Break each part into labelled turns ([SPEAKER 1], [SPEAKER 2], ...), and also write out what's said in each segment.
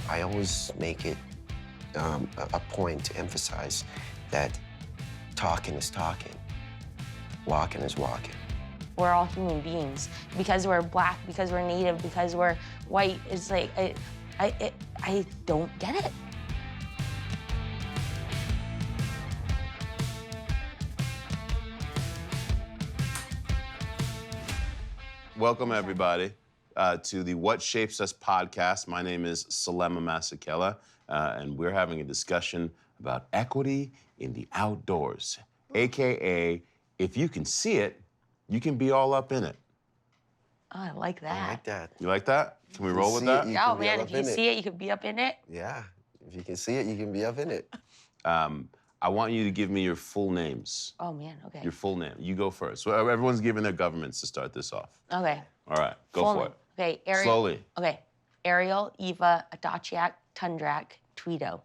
[SPEAKER 1] I always make it a point to emphasize that talking is talking, walking is walking.
[SPEAKER 2] We're all human beings. Because we're Black, because we're Native, because we're white, it's like, I don't get it.
[SPEAKER 3] Welcome, everybody, to the What Shapes Us podcast. My name is Selema Masekela, and we're having a discussion about equity in the outdoors, AKA, if you can see it, you can be all up in it.
[SPEAKER 2] Oh, I like that.
[SPEAKER 1] I like that.
[SPEAKER 3] You like that? Can we
[SPEAKER 1] You
[SPEAKER 3] roll with
[SPEAKER 1] see
[SPEAKER 3] that?
[SPEAKER 1] it, you
[SPEAKER 2] Oh,
[SPEAKER 1] can be
[SPEAKER 2] man,
[SPEAKER 1] all
[SPEAKER 2] if
[SPEAKER 1] up
[SPEAKER 2] you
[SPEAKER 1] in it.
[SPEAKER 2] see it, you could be up in it.
[SPEAKER 1] Yeah, if you can see it, you can be up in it.
[SPEAKER 3] I want you to give me your full names.
[SPEAKER 2] Oh, man, okay.
[SPEAKER 3] Your full name. You go first. So everyone's giving their governments to start this off.
[SPEAKER 2] Okay.
[SPEAKER 3] All right, go
[SPEAKER 2] Full
[SPEAKER 3] for
[SPEAKER 2] name.
[SPEAKER 3] it.
[SPEAKER 2] Okay, Ariel.
[SPEAKER 3] Slowly.
[SPEAKER 2] Okay, Ariel, Eva, Adachiak, Tundrak, Tweto.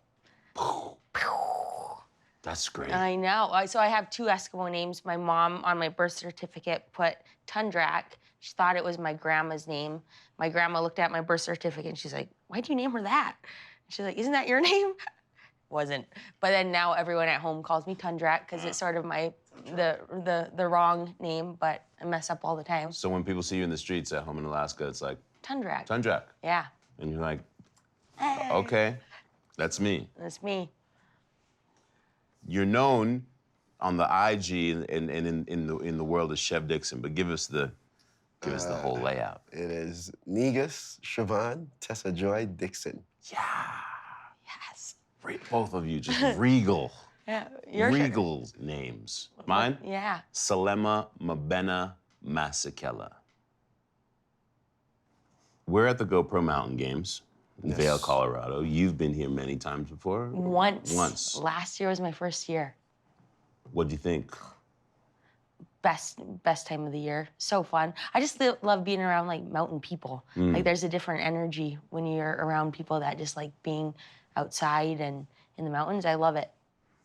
[SPEAKER 3] That's great.
[SPEAKER 2] I know. So I have two Eskimo names. My mom on my birth certificate put Tundrak. She thought it was my grandma's name. My grandma looked at my birth certificate and she's like, "Why'd you name her that?" She's like, "Isn't that your name?" Wasn't. But then now everyone at home calls me Tundrak because it's sort of the wrong name, but I mess up all the time.
[SPEAKER 3] So when people see you in the streets at home in Alaska, it's like,
[SPEAKER 2] Tundrak.
[SPEAKER 3] Tundrak.
[SPEAKER 2] Yeah,
[SPEAKER 3] And you're like, okay, that's me.
[SPEAKER 2] that's me.
[SPEAKER 3] You're known on the IG and in the world as Chev Dixon, but give us the whole layout.
[SPEAKER 1] It is Negus, Siobhan, Tessa Joy, Dixon.
[SPEAKER 3] Yeah.
[SPEAKER 2] Yes.
[SPEAKER 3] Both of you just regal.
[SPEAKER 2] Yeah.
[SPEAKER 3] Regal names. Mine?
[SPEAKER 2] Yeah.
[SPEAKER 3] Selema Masekela. We're at the GoPro Mountain Games in
[SPEAKER 1] Yes.
[SPEAKER 3] Vail, Colorado. You've been here many times before.
[SPEAKER 2] Once. Last year was my first year.
[SPEAKER 3] What do you think?
[SPEAKER 2] Best time of the year. So fun. I just love being around like mountain people. Like there's a different energy when you're around people that just like being outside and in the mountains. I love it.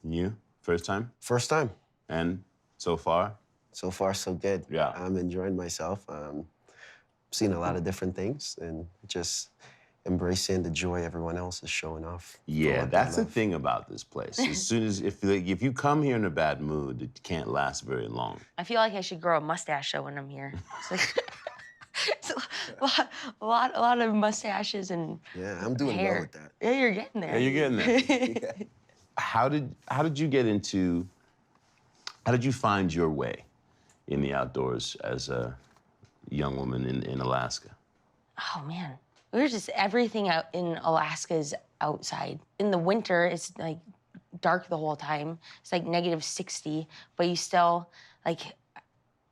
[SPEAKER 3] You? First time?
[SPEAKER 1] First time.
[SPEAKER 3] And so far?
[SPEAKER 1] So far, so good.
[SPEAKER 3] Yeah.
[SPEAKER 1] I'm enjoying myself. Seen a lot of different things and just embracing the joy everyone else is showing off. for
[SPEAKER 3] Yeah,
[SPEAKER 1] what they
[SPEAKER 3] that's the
[SPEAKER 1] love.
[SPEAKER 3] thing about this place. As soon as, if you come here in a bad mood, it can't last very long.
[SPEAKER 2] I feel like I should grow a mustache though when I'm here. It's like it's a lot of mustaches and
[SPEAKER 1] Yeah, I'm doing
[SPEAKER 2] hair.
[SPEAKER 1] well with that.
[SPEAKER 2] Yeah, you're getting there.
[SPEAKER 3] Yeah, you're getting there. How did you get into, how did you find your way in the outdoors as a young woman in Alaska?
[SPEAKER 2] Oh man, we were just everything out in Alaska is outside. In the winter, it's like dark the whole time. It's like -60, but you still like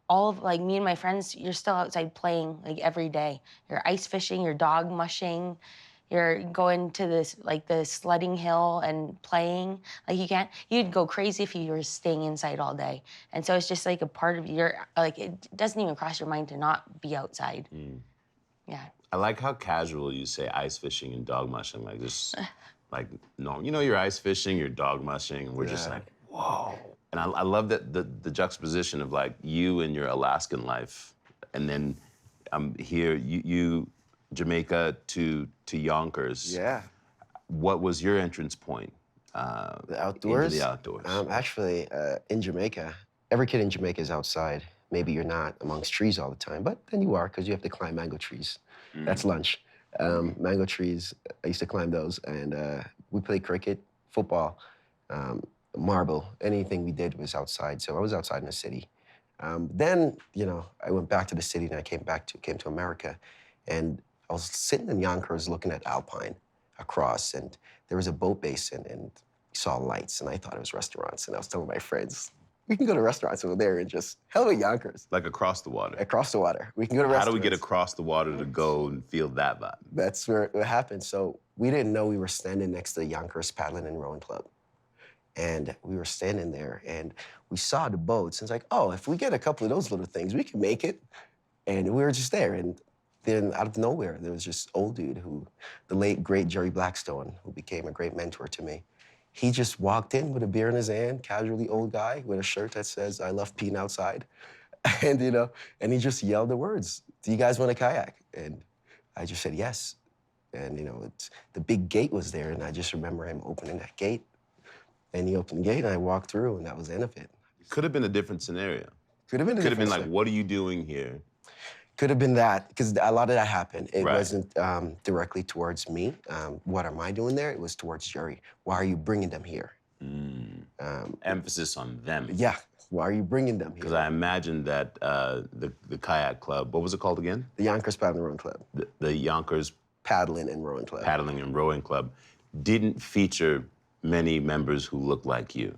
[SPEAKER 2] all of like me and my friends. You're still outside playing like every day. You're ice fishing, you're dog mushing, you're going to this like the sledding hill and playing. Like you'd go crazy if you were staying inside all day. And so it's just like a part of your like it doesn't even cross your mind to not be outside. Yeah.
[SPEAKER 3] I like how casual you say ice fishing and dog mushing, like just like no, you know, you're ice fishing, you're dog mushing, and we're just
[SPEAKER 1] Yeah.
[SPEAKER 3] like, whoa. And I love that the juxtaposition of like you and your Alaskan life, and then here you Jamaica to Yonkers.
[SPEAKER 1] Yeah.
[SPEAKER 3] What was your entrance point?
[SPEAKER 1] The outdoors?
[SPEAKER 3] Into the outdoors.
[SPEAKER 1] Actually, in Jamaica, every kid in Jamaica is outside. Maybe you're not amongst trees all the time, but then you are because you have to climb mango trees. That's lunch. Mango trees, I used to climb those, and we played cricket, football, marble. Anything we did was outside, so I was outside in the city. Then, you know, I went back to the city, and I came to America, and I was sitting in Yonkers looking at Alpine across, and there was a boat basin, and saw lights, and I thought it was restaurants, and I was telling my friends, we can go to restaurants over there and just, hell with Yonkers.
[SPEAKER 3] Like across the water.
[SPEAKER 1] Across the water. We can go to restaurants.
[SPEAKER 3] How do we get across the water to go and feel that vibe?
[SPEAKER 1] That's where it happened. So we didn't know we were standing next to the Yonkers Paddling and Rowing Club. And we were standing there, and we saw the boats, and it's like, oh, if we get a couple of those little things, we can make it. And we were just there, and then out of nowhere, there was this old dude who, the late, great Jerry Blackstone, who became a great mentor to me. He just walked in with a beer in his hand, casually old guy, with a shirt that says, I love peeing outside. And, you know, and he just yelled the words, do you guys want a kayak? And I just said yes. And, the big gate was there, and I just remember him opening that gate. And he opened the gate, and I walked through, and that was the end of it.
[SPEAKER 3] Could have been a different scenario.
[SPEAKER 1] Could have been a
[SPEAKER 3] Could have been
[SPEAKER 1] different
[SPEAKER 3] like,
[SPEAKER 1] scenario.
[SPEAKER 3] what are you doing here?
[SPEAKER 1] Could have been that, because a lot of that happened. It
[SPEAKER 3] Right.
[SPEAKER 1] wasn't directly towards me. What am I doing there? It was towards Jerry. Why are you bringing them here?
[SPEAKER 3] Emphasis on them.
[SPEAKER 1] Yeah, why are you bringing them here?
[SPEAKER 3] Because I imagine that the kayak club, what was it called again?
[SPEAKER 1] The Yonkers Paddling and Rowing Club.
[SPEAKER 3] The Yonkers
[SPEAKER 1] Paddling and Rowing Club.
[SPEAKER 3] Paddling and Rowing Club didn't feature many members who looked like you.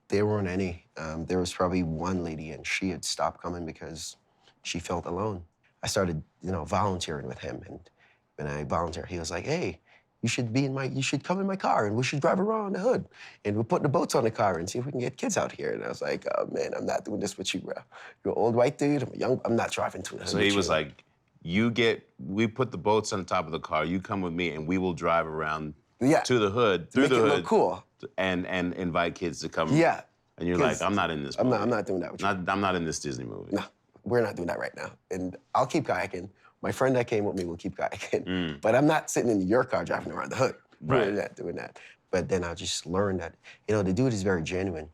[SPEAKER 1] There weren't any. There was probably one lady, and she had stopped coming because she felt alone. I started, volunteering with him, and when I volunteered, he was like, "Hey, you should come in my car, and we should drive around the hood, and we'll put the boats on the car and see if we can get kids out here." And I was like, "Oh man, I'm not doing this with you, bro. You're an old white dude. I'm not driving to the hood."
[SPEAKER 3] So he was like, we put the boats on the top of the car, you come with me, and we will drive around to the hood, through
[SPEAKER 1] Make
[SPEAKER 3] the
[SPEAKER 1] it
[SPEAKER 3] hood,
[SPEAKER 1] look cool.
[SPEAKER 3] and invite kids to come.
[SPEAKER 1] Yeah.
[SPEAKER 3] And you're like, I'm not in this movie.
[SPEAKER 1] I'm not doing that with you.
[SPEAKER 3] I'm not in this Disney movie.
[SPEAKER 1] No, we're not doing that right now. And I'll keep kayaking. My friend that came with me will keep kayaking. But I'm not sitting in your car driving around the hood.
[SPEAKER 3] Right.
[SPEAKER 1] We're not doing that. But then I just learned that, the dude is very genuine.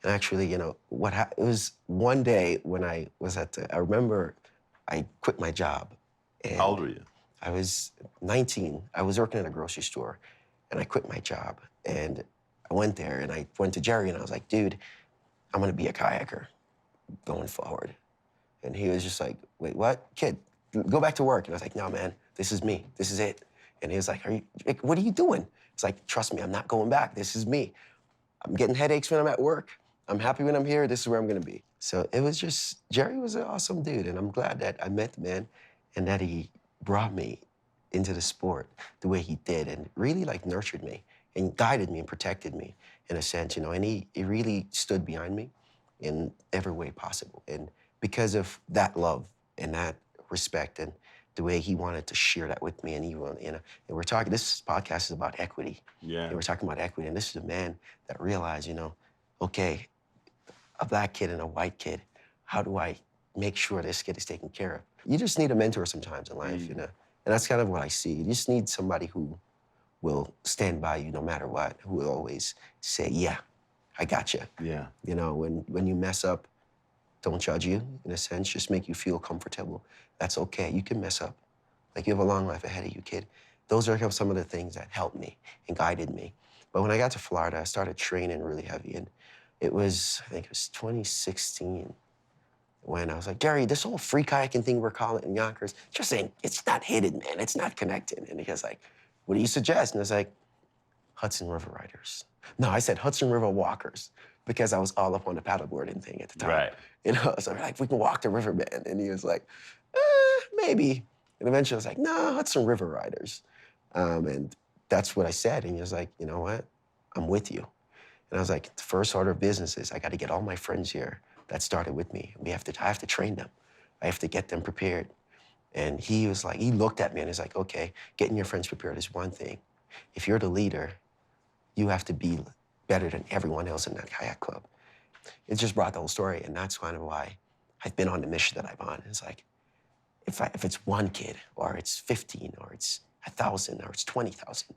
[SPEAKER 1] And actually, it was one day when I was I remember I quit my job. And
[SPEAKER 3] How old were you?
[SPEAKER 1] I was 19. I was working at a grocery store, and I quit my job. And I went there, and I went to Jerry, and I was like, "Dude, I'm gonna be a kayaker going forward." And he was just like, "Wait, what? Kid, go back to work." And I was like, "No, man, this is me. This is it." And he was like, "What are you doing?" It's like, "Trust me, I'm not going back. This is me. I'm getting headaches when I'm at work. I'm happy when I'm here. This is where I'm gonna be." So it was just, Jerry was an awesome dude, and I'm glad that I met the man and that he brought me into the sport the way he did, and really nurtured me and guided me and protected me in a sense, and he really stood behind me in every way possible. And because of that love and that respect and the way he wanted to share that with me, and and we're talking, this podcast is about equity.
[SPEAKER 3] Yeah.
[SPEAKER 1] And we're talking about equity, and this is a man that realized, okay, a black kid and a white kid, how do I make sure this kid is taken care of? You just need a mentor sometimes in life, And that's kind of what I see. You just need somebody who will stand by you no matter what, who will always say, "Yeah, I got you."
[SPEAKER 3] Yeah.
[SPEAKER 1] When you mess up, don't judge you, in a sense, just make you feel comfortable. That's okay, you can mess up. You have a long life ahead of you, kid. Those are some of the things that helped me and guided me. But when I got to Florida, I started training really heavy, and I think it was 2016, when I was like, "Gary, this whole free kayaking thing we're calling it in Yonkers, just saying, it's not hidden, man, it's not connected." And he was like, "What do you suggest?" And I was like, "Hudson River Riders." No, I said Hudson River Walkers, because I was all up on the paddleboarding thing at the time.
[SPEAKER 3] Right.
[SPEAKER 1] So we're like, "We can walk the river, man." And he was like, "Maybe." And eventually I was like, "No, Hudson River Riders." And that's what I said. And he was like, "You know what? I'm with you." And I was like, "The first order of business is I got to get all my friends here that started with me. I have to train them. I have to get them prepared." And he was like, he looked at me and he's like, "Okay, getting your friends prepared is one thing. If you're the leader, you have to be better than everyone else in that kayak club." It just brought the whole story, and that's kind of why I've been on the mission that I'm on. It's like, if it's one kid, or it's 15, or it's 1,000, or it's 20,000,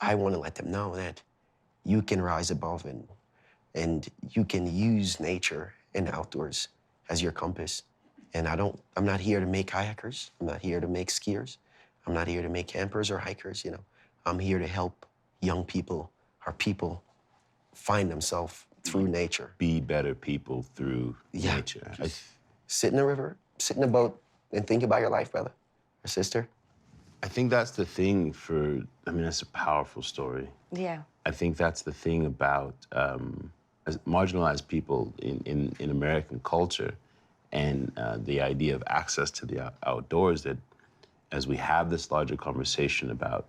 [SPEAKER 1] I want to let them know that you can rise above, and you can use nature and outdoors as your compass. And I'm not here to make kayakers. I'm not here to make skiers. I'm not here to make campers or hikers, I'm here to help young people, our people, find themselves through nature.
[SPEAKER 3] Be better people through nature.
[SPEAKER 1] Sit in a river, sit in a boat, and think about your life, brother or sister.
[SPEAKER 3] I think that's the thing that's a powerful story.
[SPEAKER 2] Yeah.
[SPEAKER 3] I think that's the thing about as marginalized people in American culture, and the idea of access to the outdoors, that as we have this larger conversation about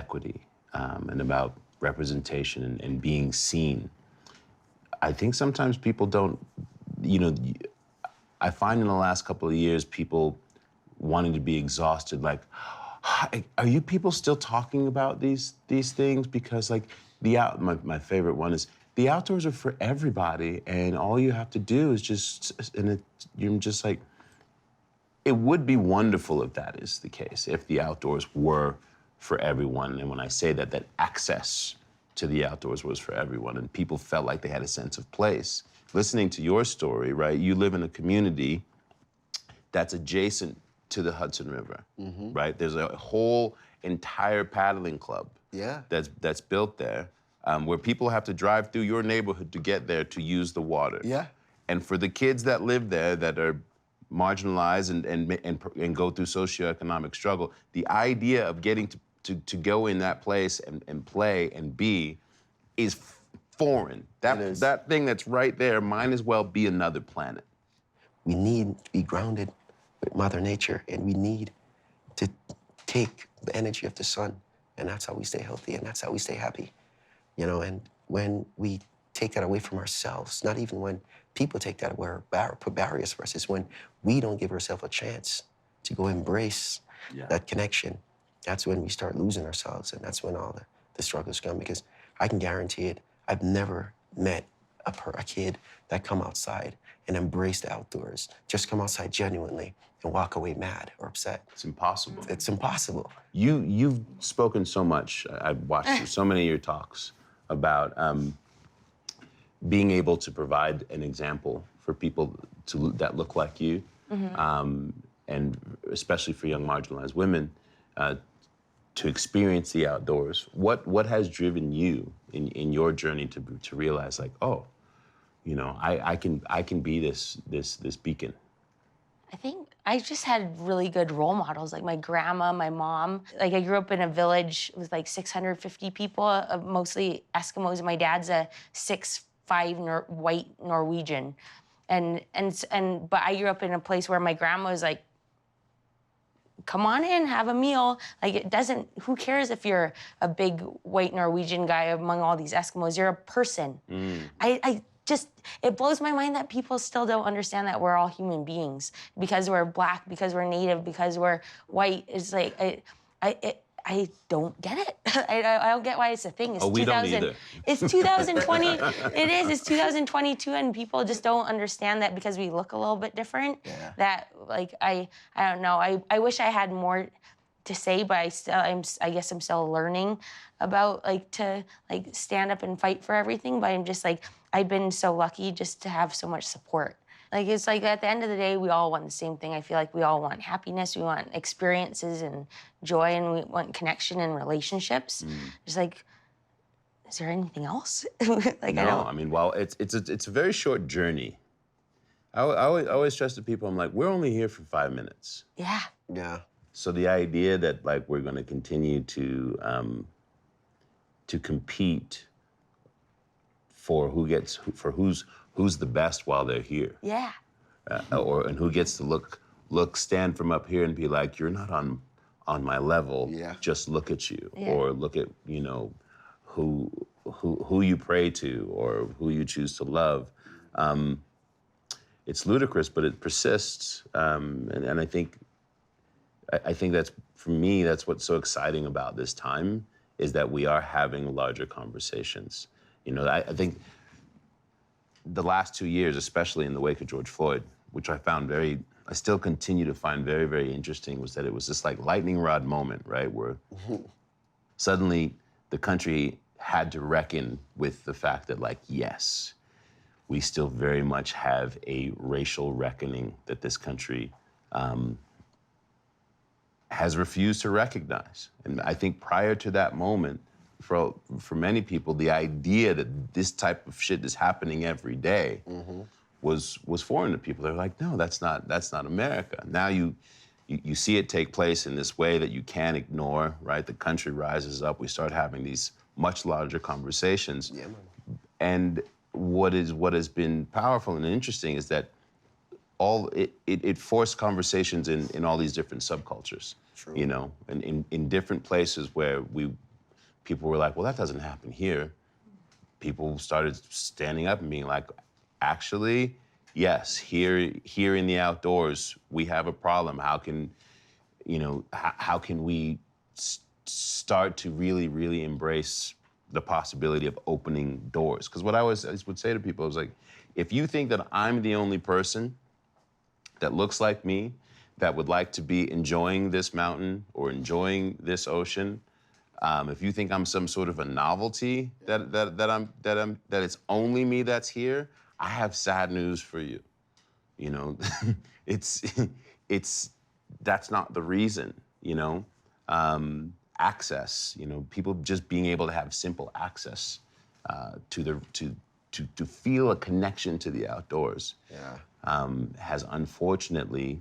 [SPEAKER 3] equity and about representation and being seen, I think sometimes people don't, I find in the last couple of years, people wanting to be exhausted, like, are you people still talking about these things? Because my favorite one is, the outdoors are for everybody, and all you have to do is you're just like, it would be wonderful if that is the case, if the outdoors were for everyone. And when I say that, that access to the outdoors was for everyone and people felt like they had a sense of place. Listening to your story, right? You live in a community that's adjacent to the Hudson River, right? There's a whole entire paddling club that's built there where people have to drive through your neighborhood to get there to use the water.
[SPEAKER 1] Yeah.
[SPEAKER 3] And for the kids that live there that are marginalized and go through socioeconomic struggle, the idea of getting to go in that place and play and be is foreign. That thing that's right there might as well be another planet.
[SPEAKER 1] We need to be grounded with Mother Nature, and we need to take the energy of the sun, and that's how we stay healthy, and that's how we stay happy. You know, and when we take that away from ourselves, not even when people take that away or put barriers for us, it's when we don't give ourselves a chance to go embrace that connection. That's when we start losing ourselves, and that's when all the struggles come, because I can guarantee it, I've never met a kid that come outside and embrace the outdoors, just come outside genuinely and walk away mad or upset.
[SPEAKER 3] It's impossible.
[SPEAKER 1] It's impossible.
[SPEAKER 3] You've spoken so much. I've watched so many of your talks about being able to provide an example for people that look like you, and especially for young marginalized women, to experience the outdoors. What has driven you in your journey to realize, like, oh, you know, I can be this beacon?
[SPEAKER 2] I think I just had really good role models, like my grandma, my mom. Like, I grew up in a village with like 650 people, mostly Eskimos. My dad's a 6'5" white Norwegian, but I grew up in a place where my grandma was like, come on in, have a meal. Like, it doesn't, who cares if you're a big white Norwegian guy among all these Eskimos? You're a person. I just, it blows my mind that people still don't understand that we're all human beings. Because we're Black, because we're Native, because we're white. It's like, I don't get it. I don't get why it's a thing. It's
[SPEAKER 3] we don't either.
[SPEAKER 2] It's 2020. It is. It's 2022, and people just don't understand that because we look a little bit different.
[SPEAKER 1] Yeah.
[SPEAKER 2] That, like, I don't know. I wish I had more to say, but I guess I'm still learning about, like, to, like, stand up and fight for everything. But I'm just like, I've been so lucky just to have so much support. Like, it's like, at the end of the day, we all want the same thing. I feel like we all want happiness, we want experiences and joy, and we want connection and relationships. Just like, is there anything else? Like,
[SPEAKER 3] No, I mean, well, it's a very short journey. I always stress to people, I'm like, we're only here for 5 minutes.
[SPEAKER 2] Yeah.
[SPEAKER 1] Yeah.
[SPEAKER 3] So the idea that, like, we're going to continue to compete for who's the best while they're here.
[SPEAKER 2] Yeah.
[SPEAKER 3] And who gets to stand from up here and be like, you're not on my level.
[SPEAKER 1] Yeah.
[SPEAKER 3] Just look at you,
[SPEAKER 2] Yeah.
[SPEAKER 3] or look at, you know, who you pray to or who you choose to love. It's ludicrous, but it persists. And I think that's, for me, that's what's so exciting about this time, is that we are having larger conversations. You know, I think the last 2 years, especially in the wake of George Floyd, which I still continue to find very, very interesting, was that it was this, like, lightning rod moment, right? Where suddenly the country had to reckon with the fact that, like, yes, we still very much have a racial reckoning that this country has refused to recognize. And I think prior to that moment, for many people, the idea that this type of shit is happening every day was foreign to people. They're like, no, that's not America. Now you see it take place in this way that you can't ignore, right? The country rises up. We start having these much larger conversations.
[SPEAKER 1] Yeah, man.
[SPEAKER 3] And what has been powerful and interesting is that it forced conversations in all these different subcultures.
[SPEAKER 1] True.
[SPEAKER 3] You know, and in different places where people were like, well, that doesn't happen here. People started standing up and being like, actually, yes, here in the outdoors, we have a problem. How can we start to really, really embrace the possibility of opening doors? Because what I would say to people is, like, if you think that I'm the only person that looks like me, that would like to be enjoying this mountain or enjoying this ocean, if you think I'm some sort of a novelty that it's only me that's here, I have sad news for you. You know, it's that's not the reason. You know, access. You know, people just being able to have simple access to feel a connection to the outdoors. Has unfortunately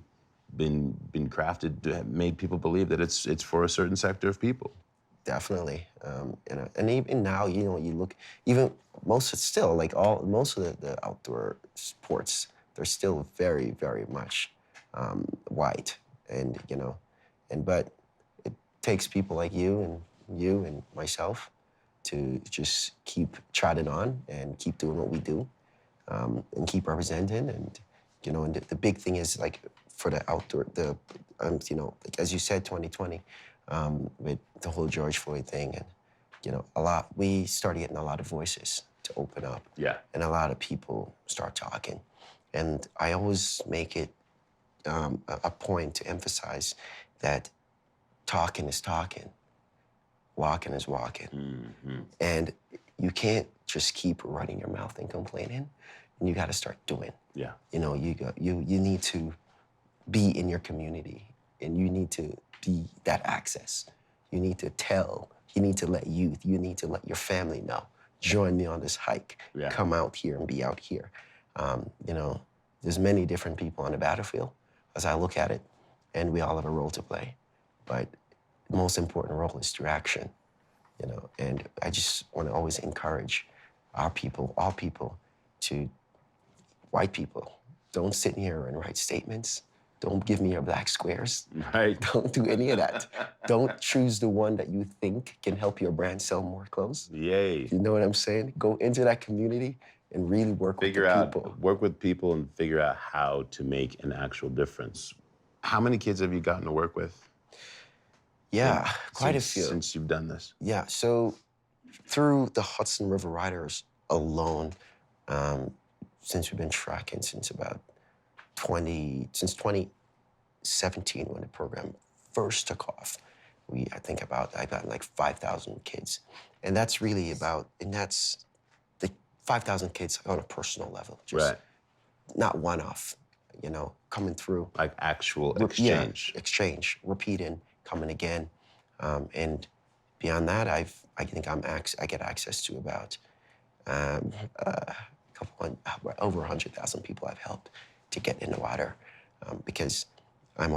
[SPEAKER 3] been crafted to have made people believe that it's for a certain sector of people.
[SPEAKER 1] Definitely, and even now, you look, even most most of the outdoor sports, they're still very, very much white, and but it takes people like you and myself to just keep trotting on and keep doing what we do, and keep representing, and and the big thing is like for the outdoor, like as you said, 2020. With the whole George Floyd thing, and we started getting a lot of voices to open up, and a lot of people start talking, and I always make it a point to emphasize that talking is talking, walking is walking, and you can't just keep running your mouth and complaining, and you got to start doing. You need to be in your community, and you need to be that access. You need to tell, you need to let youth, you need to let your family know. Join me on this hike. Come out here and be out here. There's many different people on the battlefield as I look at it, and we all have a role to play. But the most important role is through action, and I just want to always encourage our people, all people, white people, don't sit here and write statements. Don't give me your black squares.
[SPEAKER 3] Right.
[SPEAKER 1] Don't do any of that. Don't choose the one that you think can help your brand sell more clothes.
[SPEAKER 3] Yay.
[SPEAKER 1] You know what I'm saying? Go into that community and really work with the people.
[SPEAKER 3] Work with people and figure out how to make an actual difference. How many kids have you gotten to work with?
[SPEAKER 1] Yeah, quite a few.
[SPEAKER 3] Since you've done this?
[SPEAKER 1] Yeah, so through the Hudson River Riders alone, since we've been tracking since about 2017 when the program first took off, I got like 5,000 kids. And that's really that's the 5,000 kids on a personal level, just not one-off, coming through.
[SPEAKER 3] Like actual exchange.
[SPEAKER 1] Yeah, exchange, repeating, coming again. And beyond that, I get access to about over 100,000 people I've helped to get in the water, because I'm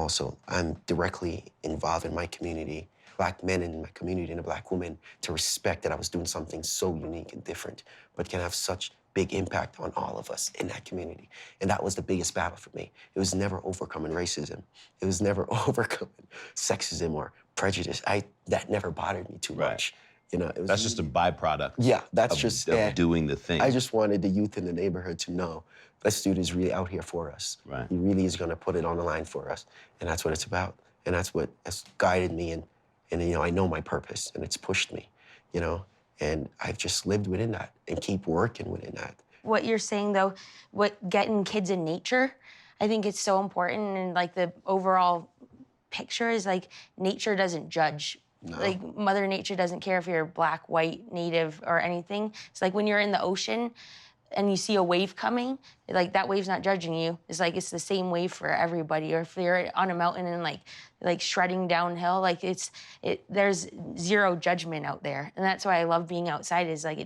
[SPEAKER 1] directly involved in my community, Black men in my community and the Black women, to respect that I was doing something so unique and different, but can have such big impact on all of us in that community. And that was the biggest battle for me. It was never overcoming racism. It was never overcoming sexism or prejudice. That never bothered me too much.
[SPEAKER 3] That's just a byproduct.
[SPEAKER 1] Yeah, that's
[SPEAKER 3] of
[SPEAKER 1] just
[SPEAKER 3] doing the thing.
[SPEAKER 1] I just wanted the youth in the neighborhood to know this dude is really out here for us.
[SPEAKER 3] Right.
[SPEAKER 1] He really is gonna put it on the line for us, and that's what it's about. And that's what has guided me, and I know my purpose, and it's pushed me, and I've just lived within that and keep working within that.
[SPEAKER 2] What you're saying though, getting kids in nature, I think it's so important, and like the overall picture is like nature doesn't judge.
[SPEAKER 1] No.
[SPEAKER 2] Like Mother Nature doesn't care if you're Black, white, Native, or anything. It's like when you're in the ocean and you see a wave coming, like that wave's not judging you. It's like it's the same wave for everybody. Or if you're on a mountain and like shredding downhill, like there's zero judgment out there. And that's why I love being outside, is like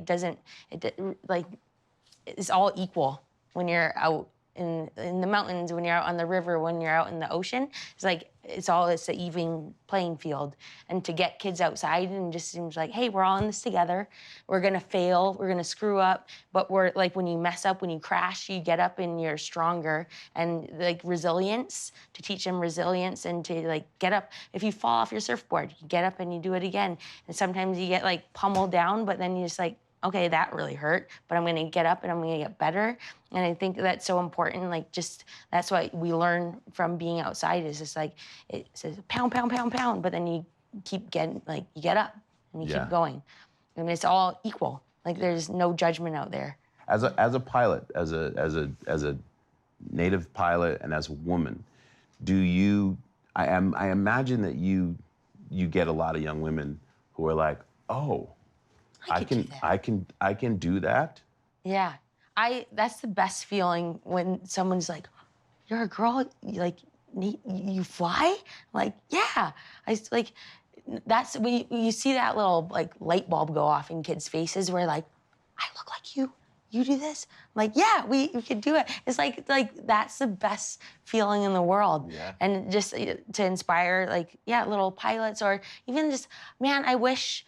[SPEAKER 2] it's all equal when you're out in the mountains, when you're out on the river, when you're out in the ocean. It's like it's an even playing field. And to get kids outside and just seems like, hey, we're all in this together. We're gonna fail, we're gonna screw up, but we're like, when you mess up, when you crash, you get up and you're stronger. And like resilience, to teach them resilience, and to like get up. If you fall off your surfboard, you get up and you do it again. And sometimes you get like pummeled down, but then you just like, okay, that really hurt, but I'm gonna get up and I'm gonna get better. And I think that's so important. Like, just that's what we learn from being outside, is just like, it says pound, pound, pound, pound, but then you keep getting, like, you get up and you keep going. And it's all equal. Like, there's no judgment out there.
[SPEAKER 3] As a pilot, as a native pilot, and as a woman, do you? I imagine that you get a lot of young women who are like, oh,
[SPEAKER 2] I could do that.
[SPEAKER 3] I can do that.
[SPEAKER 2] Yeah. That's the best feeling when someone's like, "You're a girl, you fly?" Like, "Yeah." Like that's when you see that little like light bulb go off in kids' faces where like, "I look like you. You do this?" I'm like, "Yeah, we could do it." It's like that's the best feeling in the world.
[SPEAKER 1] Yeah.
[SPEAKER 2] And just to inspire like, yeah, little pilots or even just, man, I wish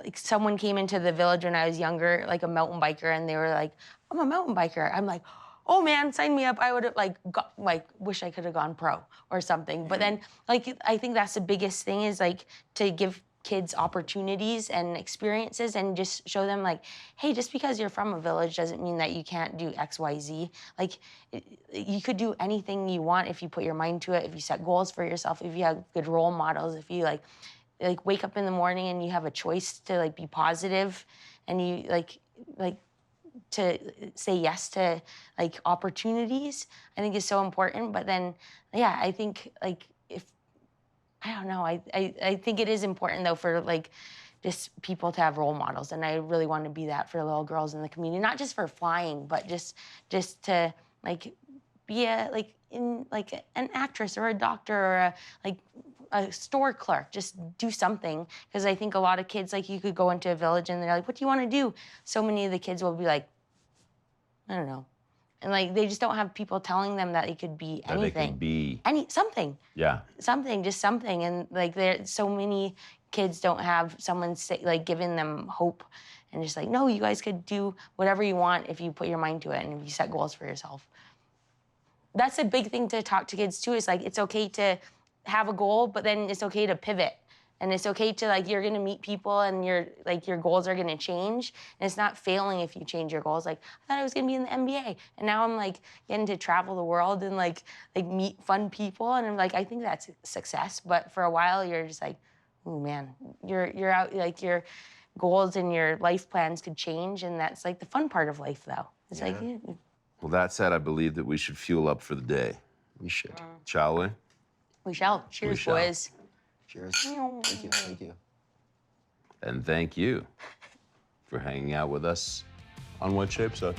[SPEAKER 2] like someone came into the village when I was younger, like a mountain biker, and they were like, "I'm a mountain biker." I'm like, "Oh man, sign me up." I would have wish I could have gone pro or something. But then like I think that's the biggest thing is like to give kids opportunities and experiences and just show them like, hey, just because you're from a village doesn't mean that you can't do XYZ. Like you could do anything you want if you put your mind to it, if you set goals for yourself, if you have good role models, if you like wake up in the morning and you have a choice to like be positive and you like to say yes to like opportunities, I think is so important. But then yeah, I think like if I don't know, I think it is important though for like just people to have role models, and I really want to be that for little girls in the community, not just for flying, but just to like be a like in like an actress or a doctor or like a store clerk. Just do something, because I think a lot of kids, like you could go into a village and they're like, "What do you want to do?" So many of the kids will be like, "I don't know," and like they just don't have people telling them that it could be
[SPEAKER 3] That they
[SPEAKER 2] anything,
[SPEAKER 3] can be.
[SPEAKER 2] something,
[SPEAKER 3] Yeah.
[SPEAKER 2] something, just something. And like there, so many kids don't have someone say, like giving them hope and just like, no, you guys could do whatever you want if you put your mind to it and if you set goals for yourself. That's a big thing to talk to kids too. Is like it's okay to have a goal, but then it's okay to pivot. And it's okay to like you're gonna meet people and your goals are gonna change. And it's not failing if you change your goals. Like I thought I was gonna be in the NBA, and now I'm like getting to travel the world and like meet fun people. And I'm like, I think that's success. But for a while you're just like, oh man, you're out, like your goals and your life plans could change, and that's like the fun part of life though. It's like
[SPEAKER 3] Well, that said, I believe that we should fuel up for the day.
[SPEAKER 1] We should.
[SPEAKER 3] Shall we?
[SPEAKER 2] we shall. Cheers,
[SPEAKER 3] shall.
[SPEAKER 2] boys.
[SPEAKER 1] Cheers. Thank you. Thank you.
[SPEAKER 3] And thank you for hanging out with us on What Shapes Us.